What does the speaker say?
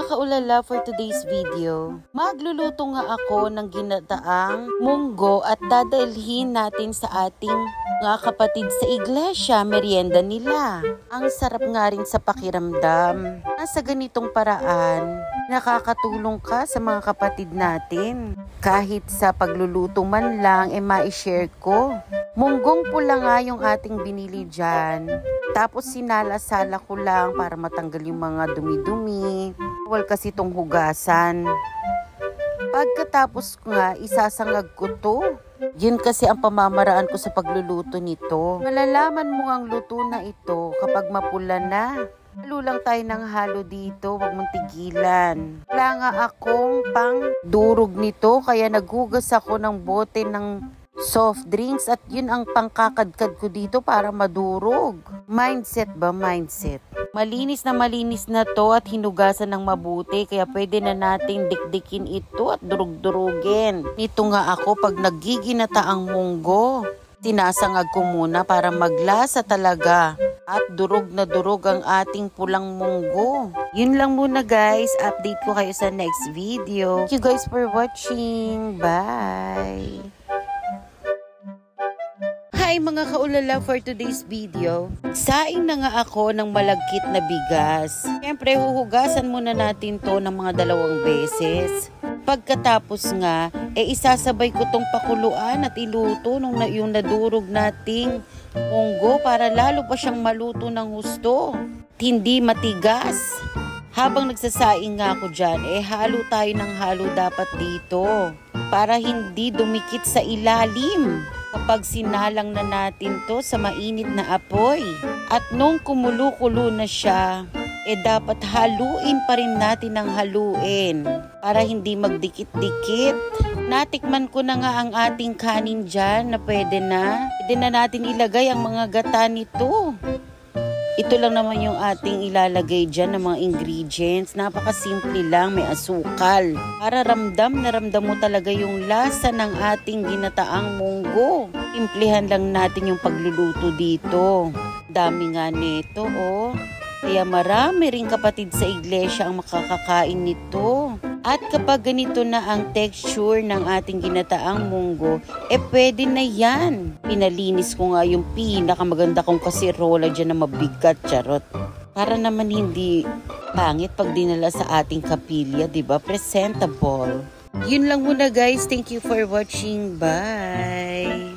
mga kaulala, for today's video, magluluto nga ako ng ginataang munggo at dadalhin natin sa ating mga kapatid sa iglesia, merienda nila. Ang sarap nga rin sa pakiramdam. Nasa ganitong paraan, nakakatulong ka sa mga kapatid natin. Kahit sa pagluluto man lang, ma-share ko. Munggong pula nga yung ating binili dyan. Tapos sinala-sala ko lang para matanggal yung mga dumi-dumi. Bawal kasi itong hugasan. Pagkatapos nga, isasangag ko to. Yun kasi ang pamamaraan ko sa pagluluto nito. Malalaman mo ang luto na ito kapag mapula na. Halo lang tayo ng halo dito, wag mong tigilan. Wala nga akong pang durog nito, kaya naghugas ako ng bote ng soft drinks at yun ang pangkakadkad ko dito para madurog. Mindset ba? Mindset. Malinis na to at hinugasan ng mabuti, kaya pwede na nating dikdikin ito at durug-durugin. Nito nga ako pag nagiginata ang munggo. Tinasangag ko muna para maglasa talaga. At durog na durog ang ating pulang munggo. Yun lang muna guys. Update ko kayo sa next video. Thank you guys for watching. Bye! Hi mga kaulala, for today's video, saing na nga ako ng malagkit na bigas. Siyempre huhugasan muna natin to ng mga 2 beses. Pagkatapos nga, isasabay ko tong pakuluan at iluto yung nadurog nating munggo para lalo pa siyang maluto ng husto. Hindi matigas. Habang nagsasaing nga ako dyan, halo tayo ng halo dapat dito para hindi dumikit sa ilalim. Kapag sinalang na natin to sa mainit na apoy. At nung kumulo-kulo na siya, dapat haluin pa rin natin ng haluin para hindi magdikit-dikit. Natikman ko na nga ang ating kanin dyan na pwede na. Pwede na natin ilagay ang mga gata nito. Ito lang naman yung ating ilalagay dyan ng mga ingredients. Napakasimple lang, may asukal. Para ramdam na ramdam mo talaga yung lasa ng ating ginataang munggo. Simplihan lang natin yung pagluluto dito. Dami nga nito, oh. Kaya marami ring kapatid sa iglesia ang makakakain nito. At kapag ganito na ang texture ng ating ginataang munggo, pwede na yan. Pinalinis ko nga yung pinakamaganda kong kasirola dyan na mabigat, charot. Para naman hindi pangit pag dinala sa ating kapilya, diba? Presentable. Yun lang muna guys. Thank you for watching. Bye!